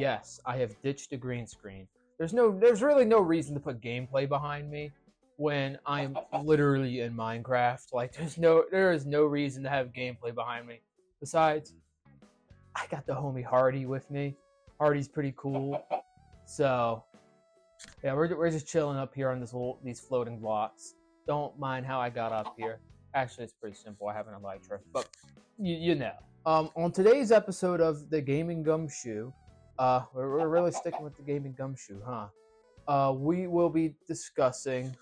yes, I have ditched the green screen. There's really no reason to put gameplay behind me when I'm literally in Minecraft. Like, there is no reason to have gameplay behind me. Besides, I got the homie Hardy with me. Hardy's pretty cool. So, yeah, we're just chilling up here on these floating blocks. Don't mind how I got up here. Actually, it's pretty simple. I have an elytra, but you know. On today's episode of the Gaming Gumshoe, we're really sticking with the Gaming Gumshoe, huh? We will be discussing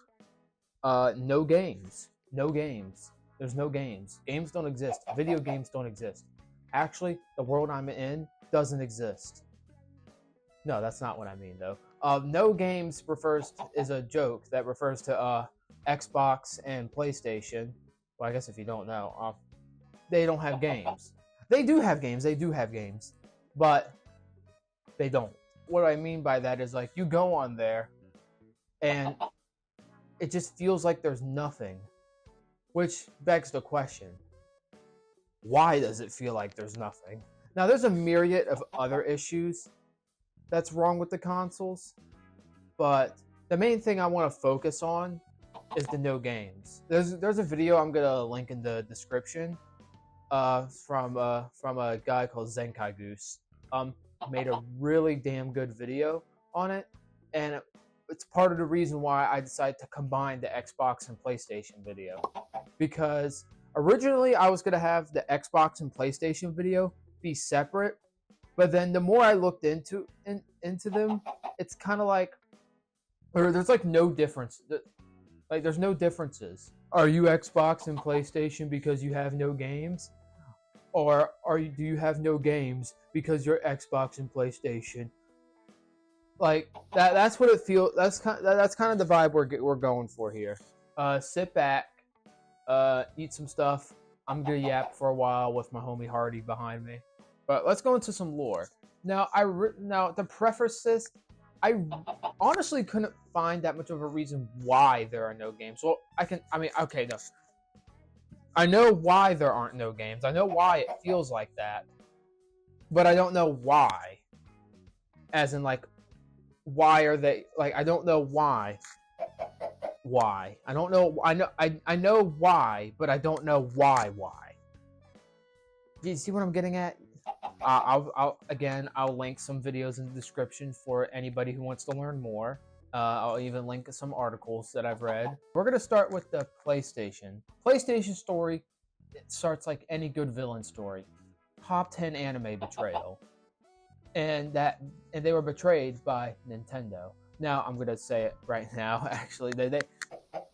no games. No games. There's no games. Games don't exist. Video games don't exist. Actually, the world I'm in doesn't exist. No, that's not what I mean, though. No games is a joke that refers to Xbox and PlayStation. Well, I guess if you don't know, they don't have games. They do have games. They do have games, but they don't. What I mean by that is, like, you go on there, and it just feels like there's nothing, which begs the question: why does it feel like there's nothing? Now, there's a myriad of other issues that's wrong with the consoles, but the main thing I want to focus on is the no games. There's a video I'm gonna link in the description from a guy called Zenkai Goose. Made a really damn good video on it, and it's part of the reason why I decided to combine the Xbox and PlayStation video, because originally I was gonna have the Xbox and PlayStation video be separate, but then the more I looked into them, it's kind of like, or there's like no difference. Like, there's no differences. Are you Xbox and PlayStation because you have no games? Or do you have no games because you're Xbox and PlayStation? Like, that's what it feels. That's kind of the vibe we're going for here. Sit back, eat some stuff. I'm gonna yap for a while with my homie Hardy behind me. But let's go into some lore. Now, to preface this, I honestly couldn't find that much of a reason why there are no games. Well, okay, no. I know why there aren't no games. I know why it feels like that. But I don't know why. As in, like, why are they, like, I don't know why. Why? I don't know. I know why, but I don't know why. Do you see what I'm getting at? I'll link some videos in the description for anybody who wants to learn more. I'll even link some articles that I've read. We're gonna start with the PlayStation. PlayStation story, it starts like any good villain story. Top 10 anime betrayal. And they were betrayed by Nintendo. Now, I'm gonna say it right now, actually. They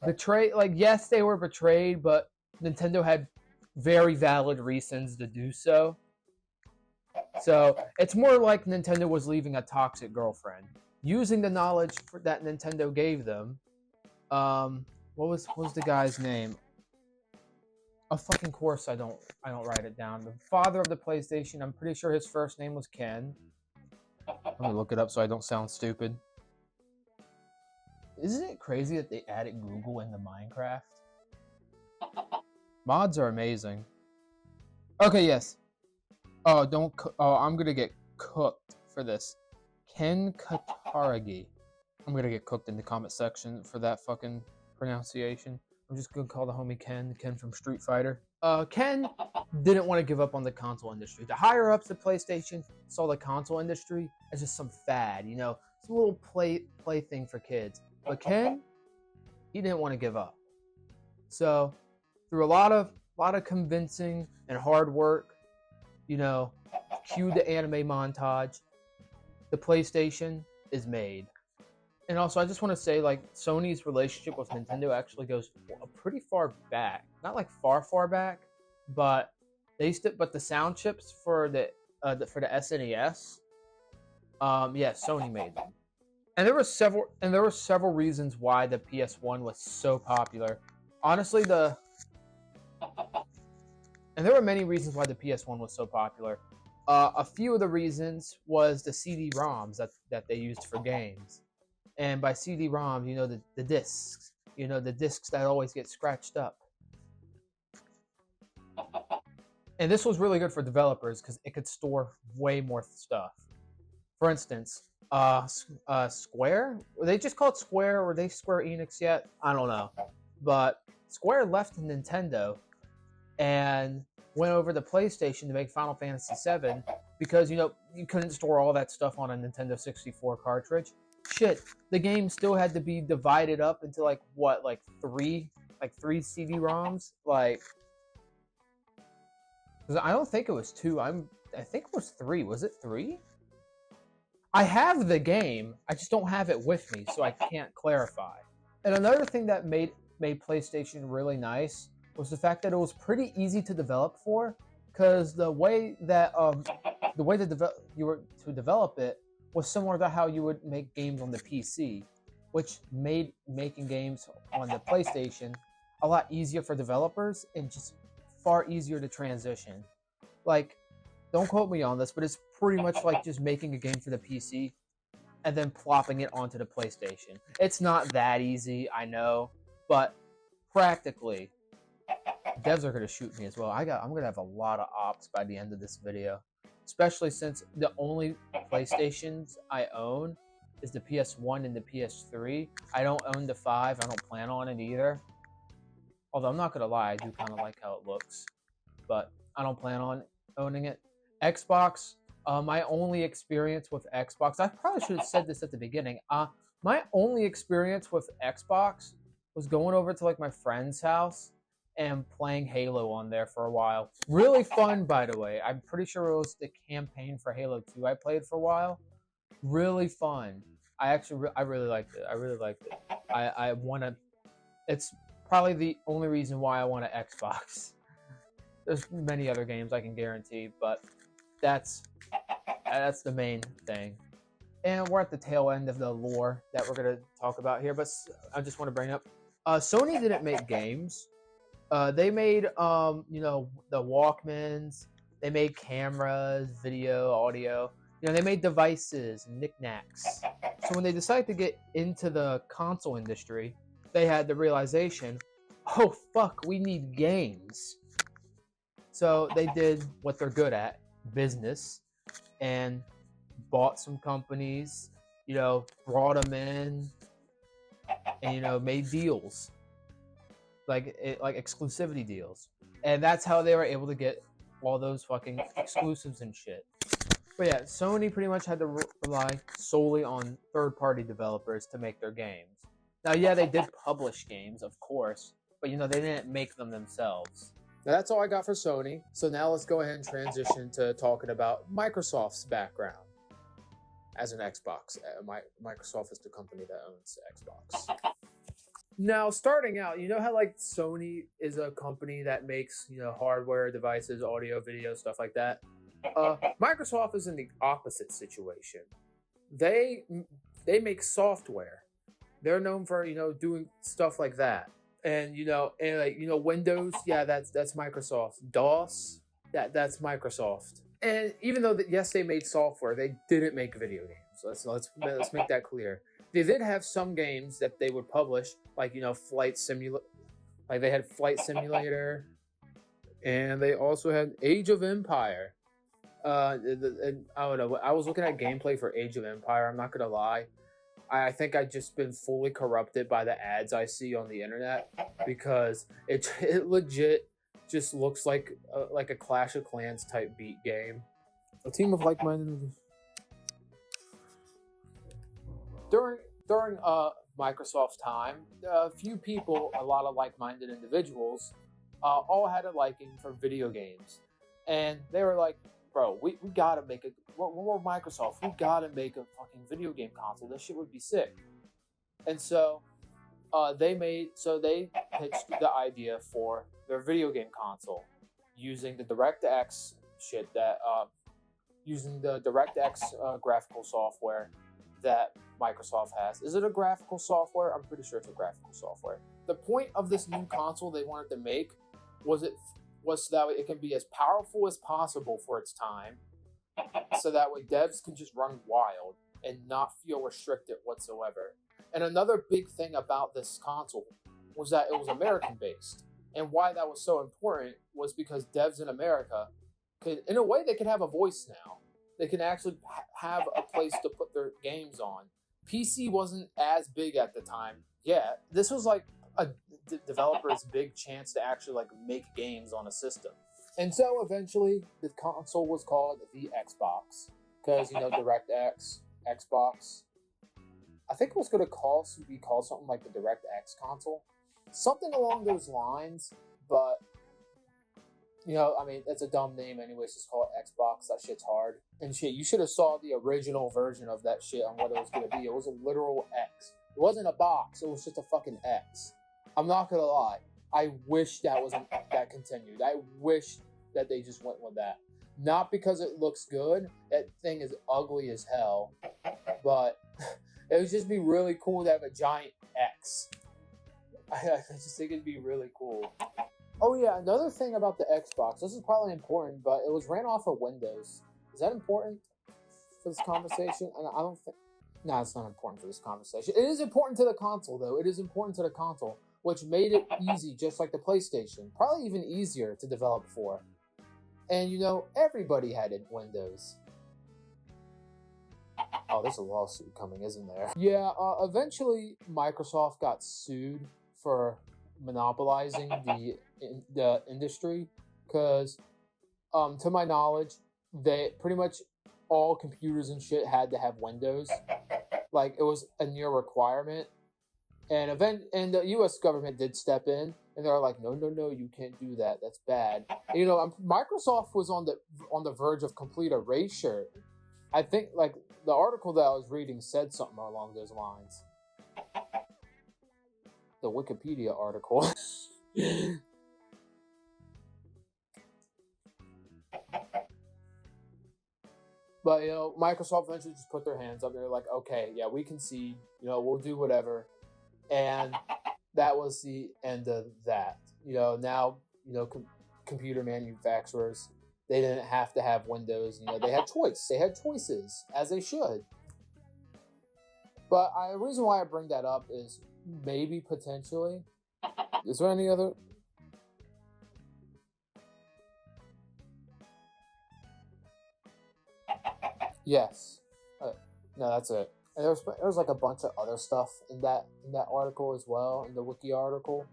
betrayed, like, yes, they were betrayed, but Nintendo had very valid reasons to do so. So, it's more like Nintendo was leaving a toxic girlfriend. Using the knowledge that Nintendo gave them, what was the guy's name? Of fucking course I don't write it down. The father of the PlayStation, I'm pretty sure his first name was Ken. Let me look it up so I don't sound stupid. Isn't it crazy that they added Google into Minecraft? Mods are amazing. Okay, yes. Oh, I'm gonna get cooked for this. Ken Kataragi. I'm gonna get cooked in the comment section for that fucking pronunciation. I'm just gonna call the homie Ken from Street Fighter. Ken didn't want to give up on the console industry. The higher ups at PlayStation saw the console industry as just some fad, you know, it's a little play thing for kids. But Ken, he didn't want to give up. So, through a lot of convincing and hard work, you know, cue the anime montage, the PlayStation is made. And also, I just want to say, like, Sony's relationship with Nintendo actually goes pretty far back. Not like far back, but the sound chips for the SNES, Sony made them. And there were several reasons why the PS1 was so popular. Honestly, and there were many reasons why the PS1 was so popular. A few of the reasons was the CD-ROMs that they used for games. And by CD-ROMs, you know, the discs. You know, the discs that always get scratched up. And this was really good for developers because it could store way more stuff. For instance, Square. Were they just called Square? Or were they Square Enix yet? I don't know. But Square left Nintendo and went over to PlayStation to make Final Fantasy VII because you couldn't store all that stuff on a Nintendo 64 cartridge. Shit, the game still had to be divided up into like three CD-ROMs. Like, I don't think it was two. I think it was three. Was it three? I have the game. I just don't have it with me, so I can't clarify. And another thing that made PlayStation really nice was the fact that it was pretty easy to develop for, because the way that you were to develop it was similar to how you would make games on the PC, which made making games on the PlayStation a lot easier for developers and just far easier to transition. Like, don't quote me on this, but it's pretty much like just making a game for the PC and then plopping it onto the PlayStation. It's not that easy, I know, but practically, devs are going to shoot me as well. I'm going to have a lot of ops by the end of this video, especially since the only PlayStations I own is the PS1 and the PS3. I don't own the 5. I don't plan on it either. Although I'm not going to lie, I do kind of like how it looks, but I don't plan on owning it. Xbox, my only experience with Xbox, I probably should have said this at the beginning. My only experience with Xbox was going over to like my friend's house and playing Halo on there for a while. Really fun, by the way. I'm pretty sure it was the campaign for Halo 2 I played for a while. Really fun. I really liked it. I really liked it. I want to. It's probably the only reason why I want an Xbox. There's many other games I can guarantee, but that's the main thing. And we're at the tail end of the lore that we're going to talk about here, but I just want to bring up Sony didn't make games. They made the Walkmans, they made cameras, video, audio. They made devices, knickknacks. So when they decided to get into the console industry, they had the realization, oh fuck, we need games. So they did what they're good at, business, and bought some companies, brought them in, and made deals, like exclusivity deals, and that's how they were able to get all those fucking exclusives and shit. But yeah, Sony pretty much had to rely solely on third-party developers to make their games. Now, yeah, they did publish games, of course, but they didn't make them themselves. Now, that's all I got for Sony. So now let's go ahead and transition to talking about Microsoft's background as an Xbox. Microsoft is the company that owns Xbox. Now, starting out, how like Sony is a company that makes hardware, devices, audio, video, stuff like that. Microsoft is in the opposite situation. They make software. They're known for doing stuff like that. And Windows, yeah, that's Microsoft. DOS, that's Microsoft. And even though yes, they made software, they didn't make video games. Let's make that clear. They did have some games that they would publish, like Flight Simulator. Like they had Flight Simulator, and they also had Age of Empire. I don't know. I was looking at gameplay for Age of Empire. I'm not gonna lie. I think I've just been fully corrupted by the ads I see on the internet, because it legit just looks like a Clash of Clans type beat game. A team of like-minded. During Microsoft's time, a few people, a lot of like-minded individuals, all had a liking for video games, and they were like, bro, we gotta make it. We're Microsoft. We gotta make a fucking video game console. This shit would be sick. And so, they pitched the idea for their video game console using the DirectX shit using the DirectX graphical software that Microsoft has. Is it a graphical software? I'm pretty sure it's a graphical software. The point of this new console they wanted to make was so that way it can be as powerful as possible for its time, so that way devs can just run wild and not feel restricted whatsoever. And another big thing about this console was that it was American-based. And why that was so important was because devs in America in a way, they could have a voice now. they can actually have a place to put their games on. PC wasn't as big at the time. Yeah, this was like a developer's big chance to actually like make games on a system. And so eventually the console was called the Xbox because, you know, DirectX, Xbox. I think it was going to be called something like the DirectX console. Something along those lines, but you know, I mean, that's a dumb name anyways. Just call it Xbox. That shit's hard. And shit, you should have saw the original version of that shit on what it was going to be. It was a literal X. It wasn't a box. It was just a fucking X. I'm not going to lie. I wish that continued. I wish that they just went with that. Not because it looks good. That thing is ugly as hell. But it would just be really cool to have a giant X. I just think it'd be really cool. Oh yeah, another thing about the Xbox. This is probably important, but it was ran off of Windows. Is that important for this conversation? I don't think... No, it's not important for this conversation. It is important to the console, though. It is important to the console, which made it easy, just like the PlayStation. Probably even easier to develop for. And, you know, everybody had it Windows. Oh, there's a lawsuit coming, isn't there? Yeah, eventually Microsoft got sued for monopolizing the industry because, to my knowledge, they pretty much all computers and shit had to have Windows. Like, it was a near requirement. And the U.S. government did step in, and they're like, no, you can't do that. That's bad. And, you know, Microsoft was on the verge of complete erasure. I think, like, the article that I was reading said something along those lines. The Wikipedia article. But, you know, Microsoft eventually just put their hands up. They're like, okay, yeah, we concede. You know, we'll do whatever. And that was the end of that. You know, now, you know, computer manufacturers, they didn't have to have Windows. You know, they had choice. They had choices, as they should. But the reason why I bring that up is maybe potentially. Is there any other? Yes. No, that's it. And there was like a bunch of other stuff in that article as well, in the wiki article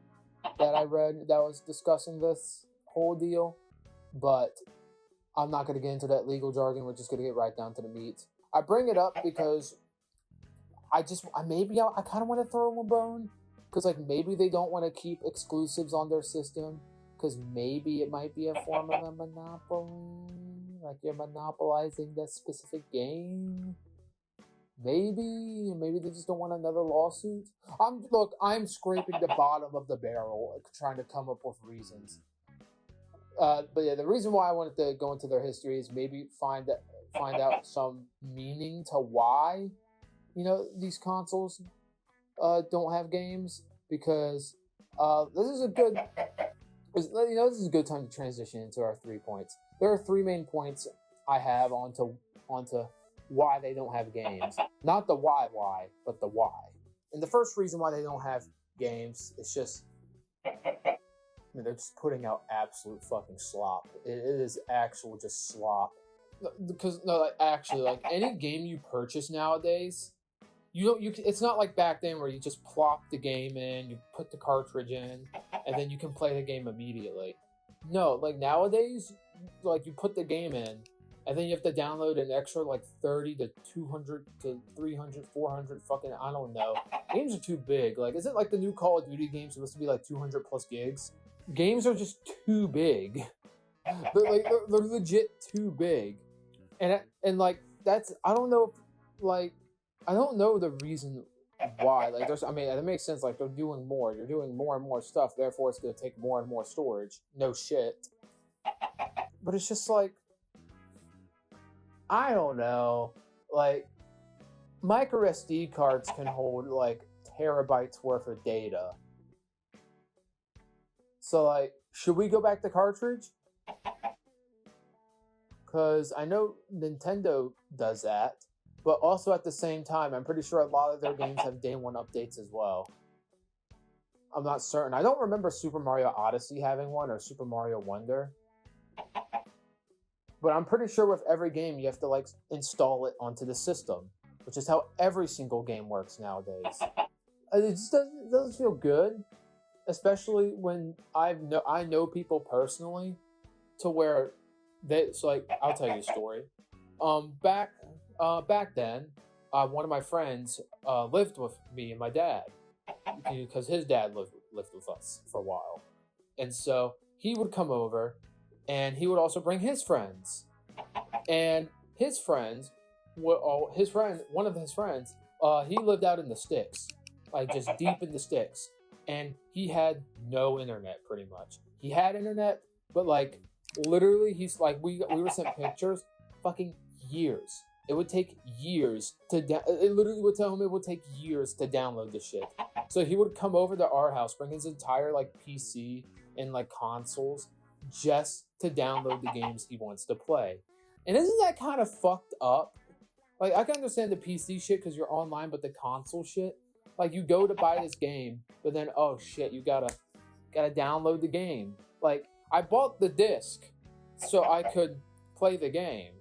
that I read that was discussing this whole deal. But I'm not going to get into that legal jargon. We're just going to get right down to the meat. I bring it up because I kind of want to throw them a bone. Because, like, maybe they don't want to keep exclusives on their system. Because maybe it might be a form of a monopoly. Like, you're monopolizing that specific game. Maybe they just don't want another lawsuit. I'm scraping the bottom of the barrel, trying to come up with reasons. But yeah, the reason why I wanted to go into their history is maybe find out some meaning to why, you know, these consoles don't have games, because this is a good time to transition into our 3 points. There are 3 main points I have onto why they don't have games. Not the why, but the why. And the first reason why they don't have games is just, I mean, they're just putting out absolute fucking slop. It is actual just slop. Because actually, like, any game you purchase nowadays, it's not like back then where you just plop the game in, you put the cartridge in, and then you can play the game immediately. No, like, nowadays, like, you put the game in, and then you have to download an extra, like, 30 to 200 to 300, 400 fucking, I don't know. Games are too big. Like, isn't, like, the new Call of Duty game supposed to be, like, 200 plus gigs? Games are just too big. They're legit too big. And like, that's, I don't know the reason why. Like, that makes sense. Like, they're doing more. You're doing more and more stuff. Therefore, it's going to take more and more storage. No shit. But it's just like, I don't know. Like, micro SD cards can hold, like, terabytes worth of data. So, like, should we go back to cartridge? Because I know Nintendo does that. But also at the same time, I'm pretty sure a lot of their games have day one updates as well. I'm not certain. I don't remember Super Mario Odyssey having one, or Super Mario Wonder. But I'm pretty sure with every game you have to like install it onto the system, which is how every single game works nowadays. It just doesn't feel good, especially when I know people personally to where so like I'll tell you a story. Back then, one of my friends lived with me and my dad because his dad lived with us for a while, and so he would come over, and he would also bring his friends, and his friends, one of his friends, he lived out in the sticks, like just deep in the sticks, and he had no internet pretty much. He had internet, but like literally, he's like we were sent pictures, fucking years. It would take years to it literally would tell him it would take years to download the shit. So he would come over to our house, bring his entire like PC and like consoles just to download the games he wants to play. And isn't that kind of fucked up? Like I can understand the PC shit because you're online, but the console shit, like you go to buy this game, but then oh shit, you gotta download the game. Like I bought the disc so I could play the game.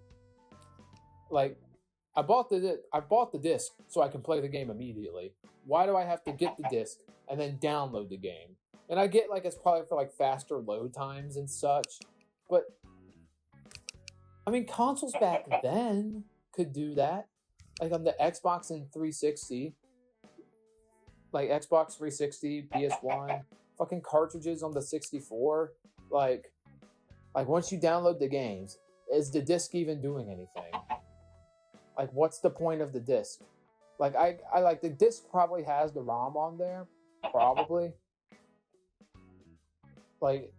Like I bought the disc so I can play the game immediately. Why do I have to get the disc and then download the game? And I get like it's probably for like faster load times and such, but I mean consoles back then could do that. Like on the Xbox and 360, like Xbox 360, PS1, fucking cartridges on the 64. Like once you download the games, is the disc even doing anything? Like, what's the point of the disc? Like, I like the disc probably has the ROM on there, probably. Like,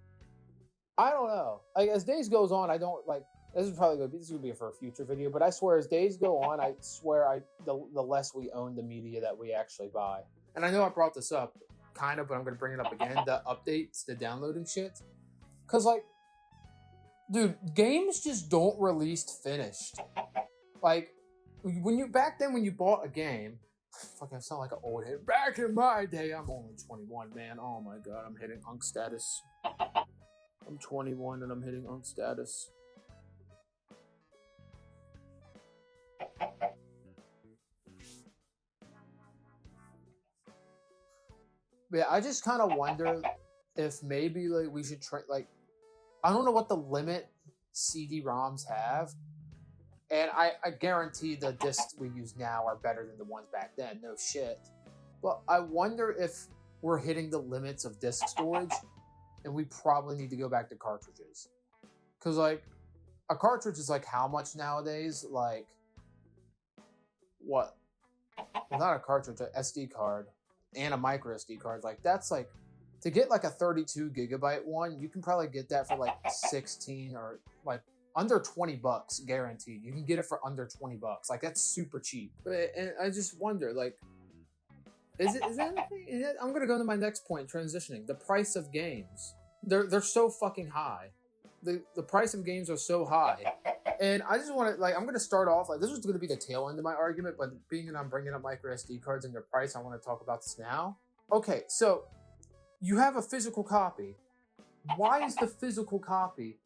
I don't know. Like, as days goes on, I don't like. This is probably this would be for a future video, but I swear, as days go on, I swear, the less we own the media that we actually buy. And I know I brought this up, kind of, but I'm gonna bring it up again. The updates, the downloading shit, because like, dude, games just don't release finished. Like, when you bought a game, fucking I sound like an old head. Back in my day, I'm only 21, man. Oh my god, I'm hitting unk status. I'm 21 and I'm hitting unk status. Yeah, I just kind of wonder if maybe like we should try like I don't know what the limit CD-ROMs have, and I guarantee the discs we use now are better than the ones back then. No shit, but I wonder if we're hitting the limits of disc storage, and we probably need to go back to cartridges, because like a cartridge is like how much nowadays? Like what? Well, not a cartridge, an SD card. And a micro SD card, like that's like to get like a 32 gigabyte one, you can probably get that for like 16 or like under $20 guaranteed. You can get it for under $20. Like that's super cheap. And I just wonder, like, is that anything? I'm gonna go to my next point, transitioning. The price of games. They're so fucking high. The price of games are so high. And I just want to, like, I'm going to start off, like, this was going to be the tail end of my argument, but being that I'm bringing up micro SD cards and their price, I want to talk about this now. Okay, so you have a physical copy. Why is the physical copy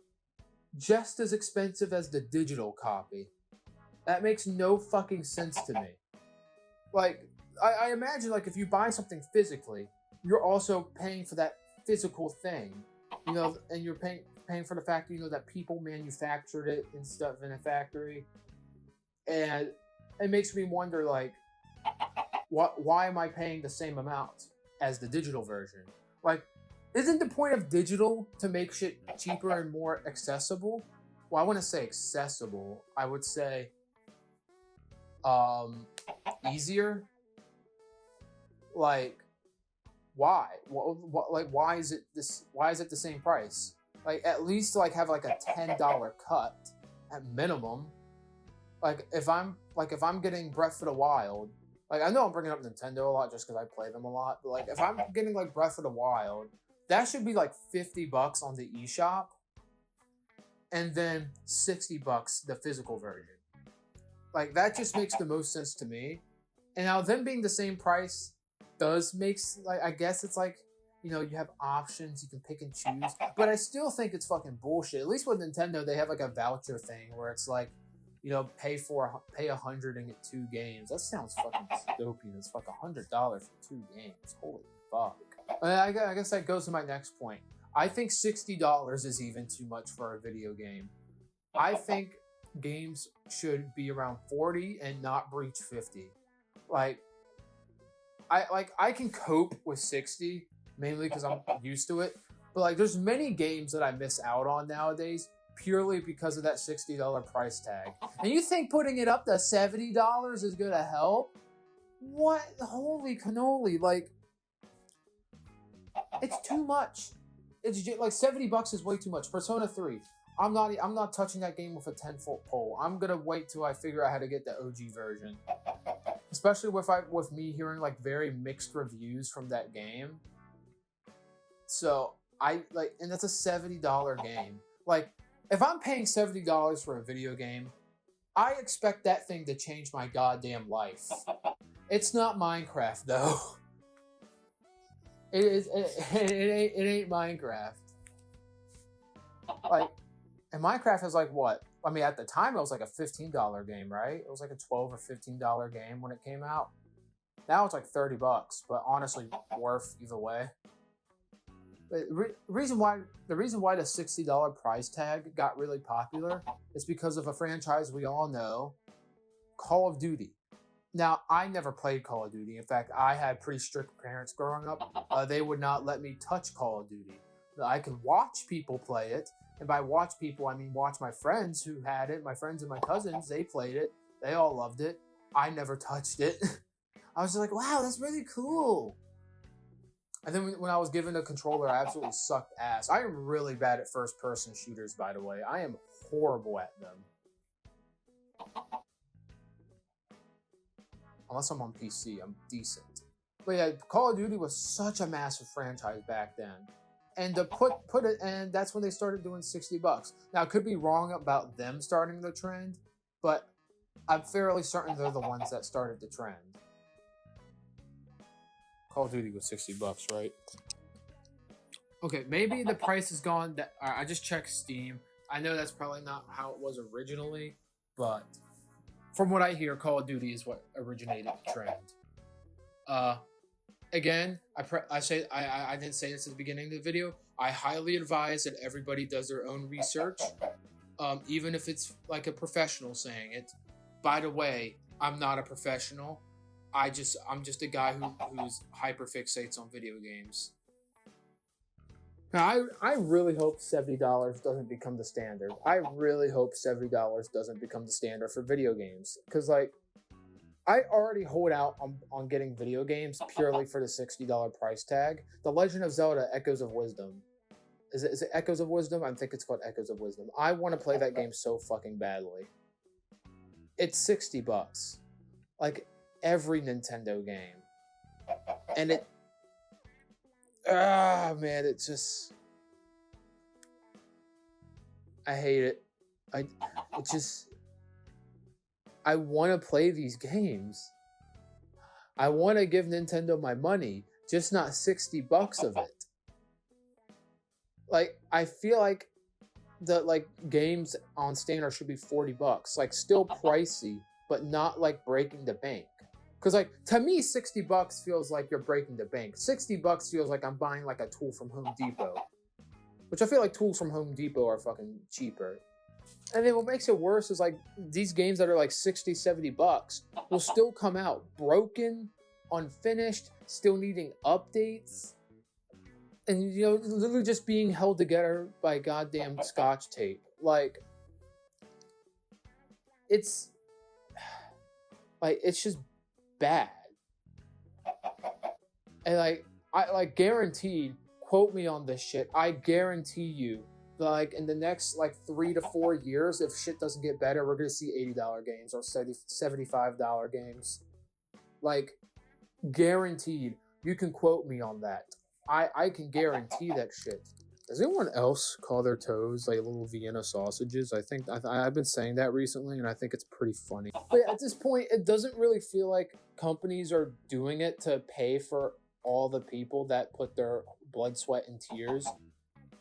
just as expensive as the digital copy? That makes no fucking sense to me. Like, I imagine, like, if you buy something physically, you're also paying for that physical thing, you know, and you're paying for the fact, you know, that people manufactured it and stuff in a factory. And it makes me wonder, like, why am I paying the same amount as the digital version? Like, isn't the point of digital to make shit cheaper and more accessible? Well, I wouldn't say accessible. I would say easier. Like, why? Like, why is it the same price? Like, at least, like, have, like, a $10 cut at minimum. Like, if I'm getting Breath of the Wild, like, I know I'm bringing up Nintendo a lot just because I play them a lot, but, like, if I'm getting, like, Breath of the Wild, that should be, like, $50 on the eShop, and then $60 the physical version. Like, that just makes the most sense to me. And now, them being the same price does make, like, I guess it's, like, you have options, you can pick and choose. But I still think it's fucking bullshit. At least with Nintendo, they have like a voucher thing where it's like, pay $100 and get 2 games. That sounds fucking stupid. It's like $100 for 2 games. Holy fuck. I guess that goes to my next point. I think $60 is even too much for a video game. I think games should be around 40 and not breach 50. I can cope with 60 mainly because I'm used to it. But there's many games that I miss out on nowadays purely because of that $60 price tag. And you think putting it up to $70 is gonna help? What? Holy cannoli! It's too much. It's just, $70 is way too much. Persona 3. I'm not touching that game with a 10-foot pole. I'm gonna wait till I figure out how to get the OG version. Especially with me hearing very mixed reviews from that game. So and that's a $70 game. If I'm paying $70 for a video game, I expect that thing to change my goddamn life. It's not Minecraft though. It ain't Minecraft. And Minecraft is what? I mean, at the time it was a $15 game, right? It was a $12 or $15 game when it came out. Now it's $30, but honestly, worth either way. But the reason why the $60 price tag got really popular is because of a franchise we all know, Call of Duty. Now, I never played Call of Duty. In fact, I had pretty strict parents growing up. They would not let me touch Call of Duty. I could watch people play it. And by watch people, I mean watch my friends who had it. My friends and my cousins, they played it. They all loved it. I never touched it. I was just wow, that's really cool. And then when I was given a controller, I absolutely sucked ass. I am really bad at first-person shooters, by the way. I am horrible at them. Unless I'm on PC, I'm decent. But yeah, Call of Duty was such a massive franchise back then. And to put it, and that's when they started doing $60. Now, I could be wrong about them starting the trend, but I'm fairly certain they're the ones that started the trend. Call of Duty was $60, right? Okay, maybe the price has gone. I just checked Steam. I know that's probably not how it was originally, but from what I hear, Call of Duty is what originated the trend. Again, I didn't say this at the beginning of the video. I highly advise that everybody does their own research, even if it's a professional saying it. By the way, I'm not a professional. I'm just a guy who's hyper fixates on video games. Now, I really hope $70 doesn't become the standard. I really hope $70 doesn't become the standard for video games, because I already hold out on getting video games purely for the $60 price tag. The Legend of Zelda Echoes of Wisdom. Is it Echoes of Wisdom? I think it's called Echoes of Wisdom. I want to play that game so fucking badly. It's $60. Every Nintendo game. And it... man, it just... I hate it. I want to play these games. I want to give Nintendo my money, just not $60 of it. I feel the games on standard should be $40. Still pricey, but not breaking the bank. Because to me, $60 feels like you're breaking the bank. $60 feels like I'm buying a tool from Home Depot, which I feel like tools from Home Depot are fucking cheaper. And then what makes it worse is these games that are $60, $70 will still come out broken, unfinished, still needing updates, and literally just being held together by goddamn Scotch tape. It's just bad. And I guaranteed, quote me on this shit, I guarantee you, in the next 3 to 4 years, if shit doesn't get better, we're gonna see $80 games or $75 games. Guaranteed. You can quote me on that. I can guarantee that shit. Does anyone else call their toes little Vienna sausages? I've been saying that recently, and I think it's pretty funny. But at this point, it doesn't really feel like companies are doing it to pay for all the people that put their blood, sweat, and tears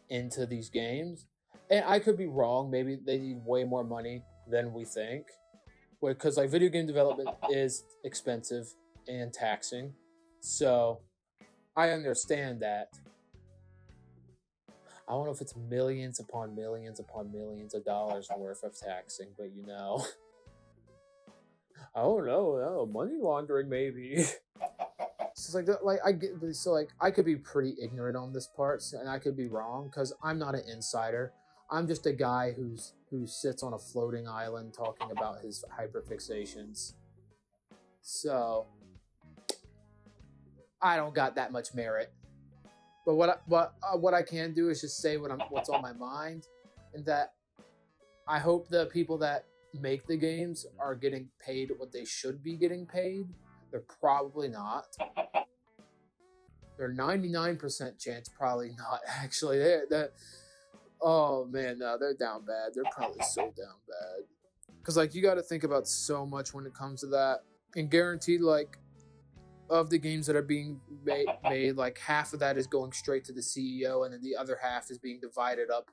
into these games. And I could be wrong. Maybe they need way more money than we think. Because like video game development is expensive and taxing. So I understand that. I don't know if it's millions upon millions upon millions of dollars worth of taxing, but you know. I don't know, money laundering maybe. So I could be pretty ignorant on this part, and I could be wrong because I'm not an insider. I'm just a guy who sits on a floating island talking about his hyperfixations. So I don't got that much merit. But what I can do is just say what's on my mind, and that I hope the people that make the games are getting paid what they should be getting paid. They're probably not. They're 99% chance probably not. Actually, oh man, no, they're down bad. They're probably so down bad. Because like you got to think about so much when it comes to that, and guaranteed like. Of the games that are being made, like half of that is going straight to the CEO, and then the other half is being divided up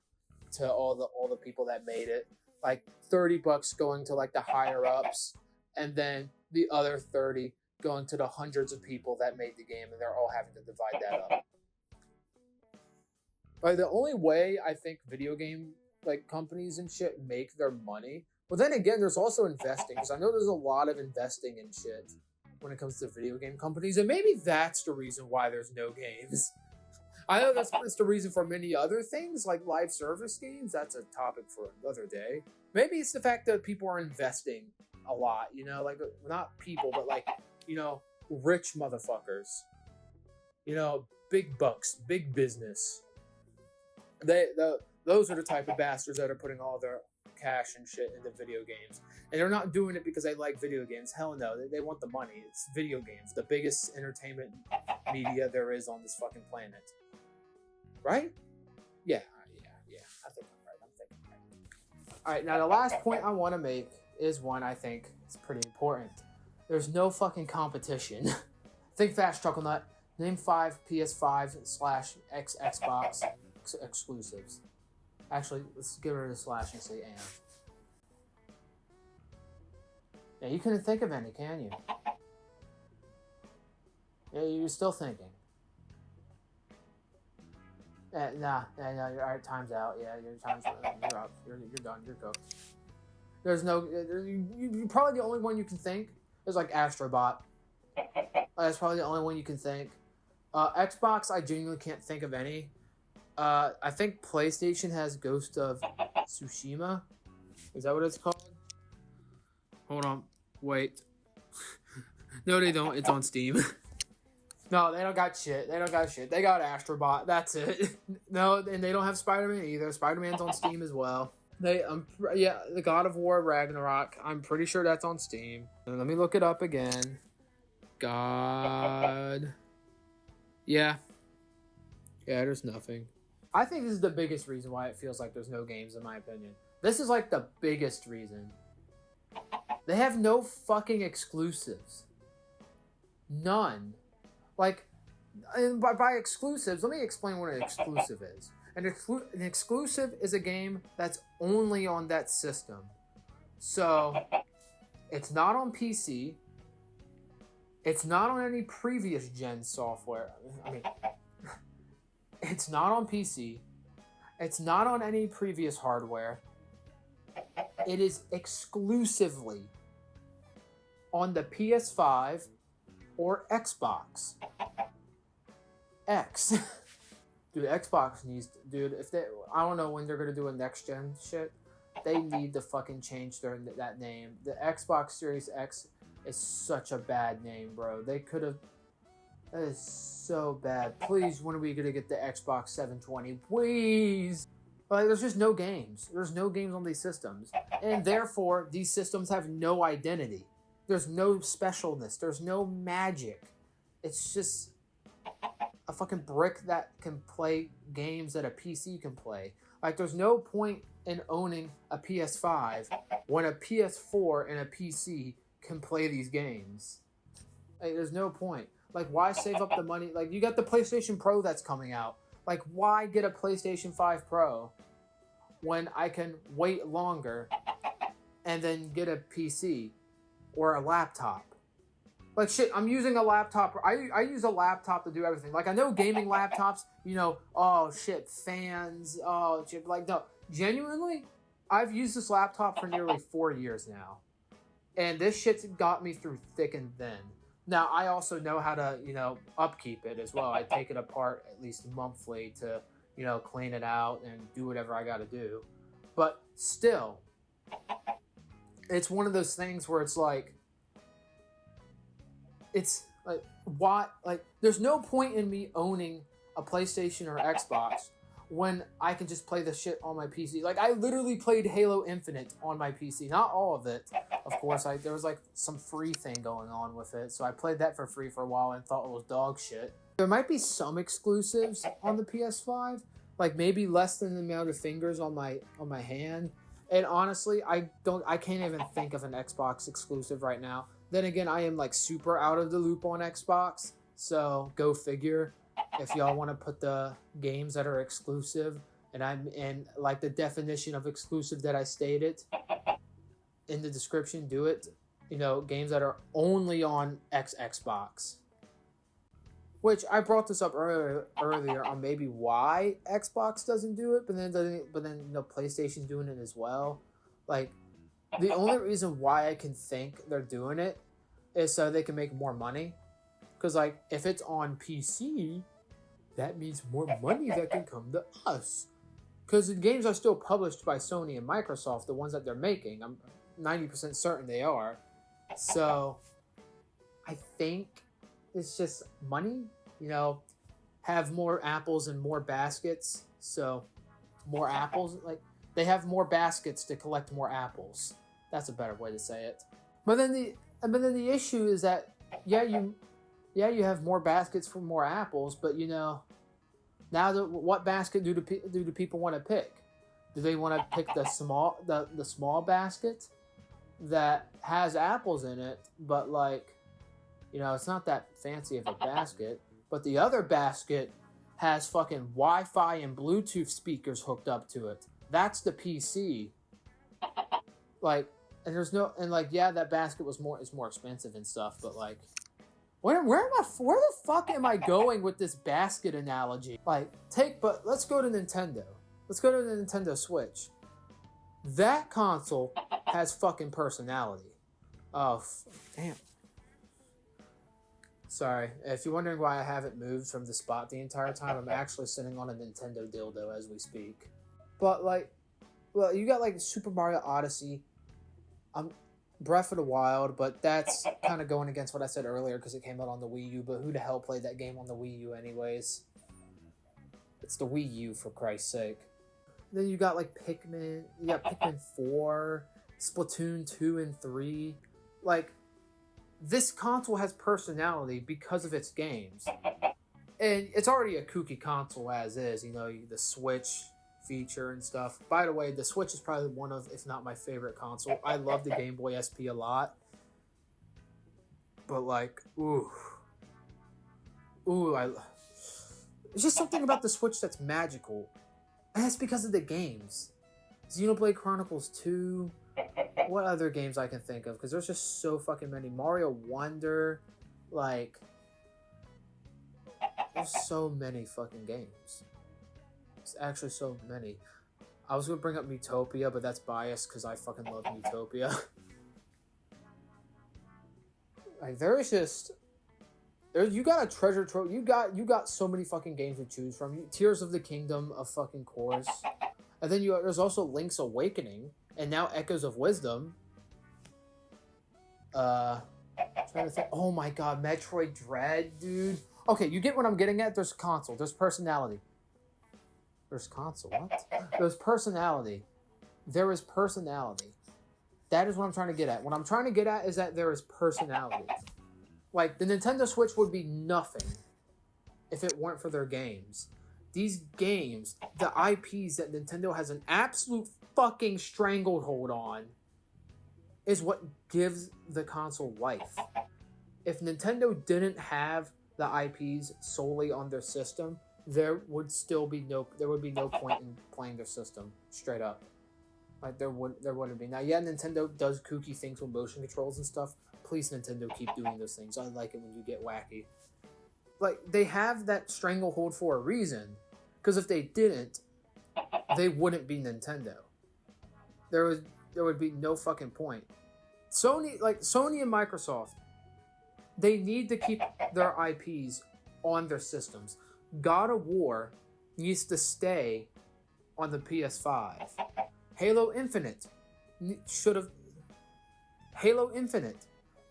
to all the people that made it. Like $30 going to like the higher ups, and then the other 30 going to the hundreds of people that made the game, and they're all having to divide that up. Like the only way I think video game like companies and shit make their money. Well, then again, there's also investing, because I know there's a lot of investing in shit when it comes to video game companies, and maybe that's the reason why there's no games. I know that's the reason for many other things, like live service games. That's a topic for another day. Maybe it's the fact that people are investing a lot, you know, like not people, but like, you know, rich motherfuckers, you know, big bucks, big business. Those are the type of bastards that are putting all their cash and shit into video games. And they're not doing it because they like video games. Hell no, they want the money. It's video games, the biggest entertainment media there is on this fucking planet. Right? Yeah. I think I'm right. Alright, now the last point I want to make is one I think is pretty important. There's no fucking competition. Think fast, Chuckle Nut. Name 5 PS5 / X-Xbox exclusives. Actually, let's get rid of the slash and say and. Yeah, you couldn't think of any, can you? Yeah, you're still thinking. Nah, alright, time's out. Yeah, you're up. You're done. You're cooked. There's no... You're probably the only one you can think is like Astrobot. That's probably the only one you can think. Xbox, I genuinely can't think of any. I think PlayStation has Ghost of Tsushima. Is that what it's called? Hold on. Wait. No, they don't. It's on Steam. No, they don't got shit. They got Astrobot. That's it. No, and they don't have Spider-Man either. Spider-Man's on Steam as well. The God of War Ragnarok. I'm pretty sure that's on Steam. And let me look it up again. God. Yeah, there's nothing. I think this is the biggest reason why it feels like there's no games, in my opinion. This is like the biggest reason. They have no fucking exclusives. None. Like, and by exclusives, let me explain what an exclusive is. An exclusive is a game that's only on that system. So, it's not on PC. It's not on any previous gen software. I mean, it's not on PC. It's not on any previous hardware. It is exclusively on the PS5 or Xbox X. Dude, Xbox needs to, dude, if they, I don't know when they're gonna do a next gen shit. They need to fucking change that name. The Xbox Series X is such a bad name, bro. They could have. That is so bad. Please, when are we gonna get the Xbox 720? Please. Like, there's just no games. There's no games on these systems, and therefore these systems have no identity. There's no specialness. There's no magic. It's just a fucking brick that can play games that a PC can play. Like, there's no point in owning a PS5 when a PS4 and a PC can play these games. Like, there's no point. Like, why save up the money? Like, you got the PlayStation Pro that's coming out. Like, why get a PlayStation 5 Pro when I can wait longer and then get a PC or a laptop? Like, shit, I'm using a laptop. I use a laptop to do everything. Like, I know gaming laptops, you know, oh, shit, fans, oh, shit. Like, no, genuinely, I've used this laptop for nearly 4 years now. And this shit's got me through thick and thin. Now, I also know how to, you know, upkeep it as well. I take it apart at least monthly to, you know, clean it out and do whatever I got to do. But still, it's one of those things where it's like, why? Like, there's no point in me owning a PlayStation or Xbox when I can just play the shit on my PC. Like, I literally played Halo Infinite on my PC. Not all of it, of course. There was like some free thing going on with it, so I played that for free for a while and thought it was dog shit. There might be some exclusives on the PS5, like maybe less than the amount of fingers on my hand. And honestly, I can't even think of an Xbox exclusive right now. Then again, I am like super out of the loop on Xbox, so go figure. If y'all want to put the games that are exclusive, and like the definition of exclusive that I stated in the description, do it. You know, games that are only on Xbox. Which I brought this up earlier on maybe why Xbox doesn't do it, but then you know, PlayStation's doing it as well. Like, the only reason why I can think they're doing it is so they can make more money. Because, like, if it's on PC, that means more money that can come to us. Because the games are still published by Sony and Microsoft, the ones that they're making. I'm 90% certain they are. So, I think it's just money. You know, have more apples and more baskets. So, more apples. Like, they have more baskets to collect more apples. That's a better way to say it. But then the issue is that, you have more baskets for more apples, but you know, now what basket do the people want to pick? Do they want to pick the small basket that has apples in it, but like, you know, it's not that fancy of a basket, but the other basket has fucking Wi-Fi and Bluetooth speakers hooked up to it? That's the PC. Like, and there's no, and like, yeah, that basket is more expensive and stuff, but like, where the fuck am I going with this basket analogy? Like, but let's go to Nintendo. Let's go to the Nintendo Switch. That console has fucking personality. Oh, damn. Sorry, if you're wondering why I haven't moved from the spot the entire time, I'm actually sitting on a Nintendo dildo as we speak. But like, well, you got like Super Mario Odyssey. Breath of the Wild, but that's kind of going against what I said earlier because it came out on the Wii U, but who the hell played that game on the Wii U anyways? It's the Wii U, for Christ's sake. Then you got like Pikmin, you got Pikmin 4, Splatoon 2 and 3. Like, this console has personality because of its games. And it's already a kooky console as is, you know, the Switch feature and stuff. By the way, the Switch is probably one of, if not my favorite console. I love the Game Boy SP a lot. But like, it's just something about the Switch that's magical. And that's because of the games. Xenoblade Chronicles 2. What other games I can think of? Because there's just so fucking many. Mario Wonder. Like, there's so many fucking games. It's actually so many. I was going to bring up Miitopia, but that's biased because I fucking love Miitopia. Like, there's just... you got a treasure trove. You got so many fucking games to choose from. Tears of the Kingdom, of fucking course. And then there's also Link's Awakening. And now Echoes of Wisdom. Trying to think. Oh my god, Metroid Dread, dude. Okay, you get what I'm getting at? There's console. There's personality. There's console. What? There's personality. There is personality. That is what I'm trying to get at. What I'm trying to get at is that there is personality. Like, the Nintendo Switch would be nothing if it weren't for their games. These games, the IPs that Nintendo has an absolute fucking stranglehold on, is what gives the console life. If Nintendo didn't have the IPs solely on their system, there would be no point in playing their system straight up. Like there wouldn't be. Now, yeah, Nintendo does kooky things with motion controls and stuff. Please, Nintendo, keep doing those things. I like it when you get wacky. Like, they have that stranglehold for a reason, because if they didn't, they wouldn't be Nintendo. There would be no fucking point. Sony and Microsoft, they need to keep their IPs on their systems. God of War needs to stay on the PS5. Halo Infinite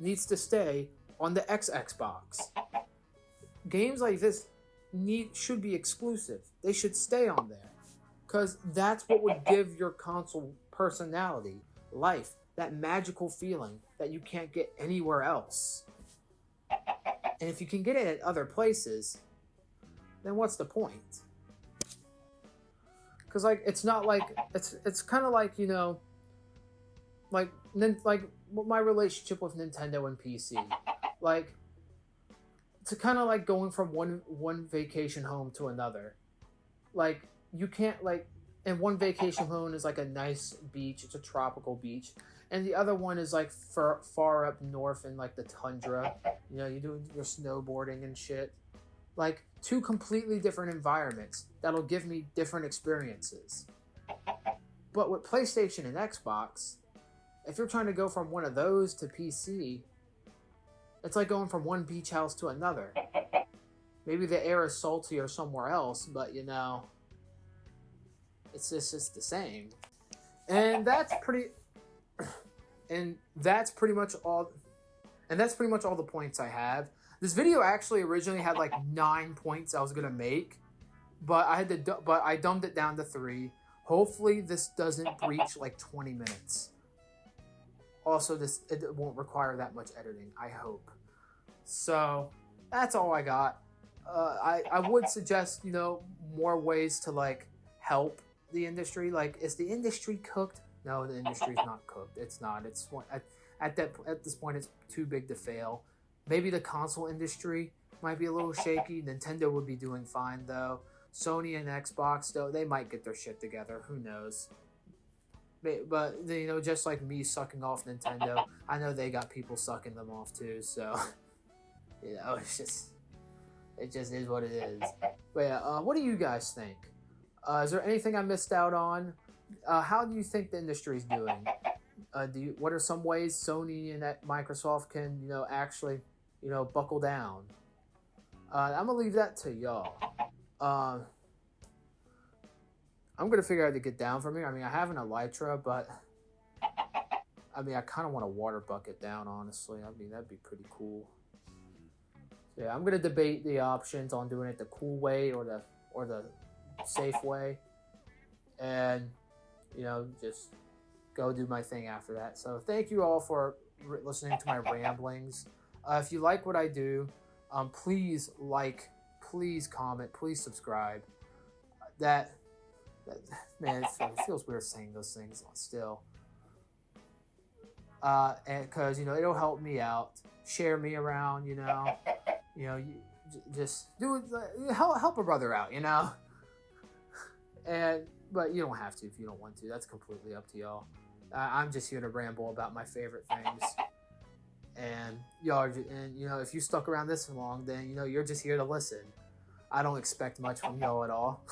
needs to stay on the X-Xbox. Games like this should be exclusive. They should stay on there, because that's what would give your console personality, life, that magical feeling that you can't get anywhere else. And if you can get it at other places, then what's the point? Because like it's not like it's kind of like, you know, like my relationship with Nintendo and PC, like it's kind of like going from one vacation home to another. Like you can't like, and one vacation home is like a nice beach, it's a tropical beach, and the other one is like far up north in like the tundra. You know, you do your snowboarding and shit. Like two completely different environments that'll give me different experiences. But with PlayStation and Xbox, if you're trying to go from one of those to PC, it's like going from one beach house to another. Maybe the air is saltier somewhere else, but you know, it's just the same. And that's pretty much all the points I have. This video actually originally had like 9 points I was gonna make, but I dumbed it down to 3. Hopefully this doesn't breach like 20 minutes. Also, it won't require that much editing, I hope. So that's all I got. I would suggest, you know, more ways to like help the industry. Like, is the industry cooked? No, the industry's not cooked. It's not. It's at this point, it's too big to fail. Maybe the console industry might be a little shaky. Nintendo would be doing fine though. Sony and Xbox, though, they might get their shit together. Who knows? But you know, just like me sucking off Nintendo, I know they got people sucking them off too. So you know, it just is what it is. But yeah, what do you guys think? Is there anything I missed out on? How do you think the industry's doing? What are some ways Sony and Microsoft can, you know, actually, you know, buckle down? I'm gonna leave that to y'all. I'm gonna figure out how to get down from here. I mean, I have an elytra, but I mean, I kind of want a water bucket down. Honestly, I mean, that'd be pretty cool. So, yeah, I'm gonna debate the options on doing it the cool way or the safe way, and you know, just go do my thing after that. So thank you all for listening to my ramblings. If you like what I do, please like, please comment, please subscribe. Man, it feels weird saying those things still. And because, you know, it'll help me out. Share me around, you know, you just do it, help a brother out, you know. But you don't have to if you don't want to. That's completely up to y'all. I'm just here to ramble about my favorite things. And y'all, and you know, if you stuck around this long, then you know you're just here to listen. I don't expect much from y'all at all.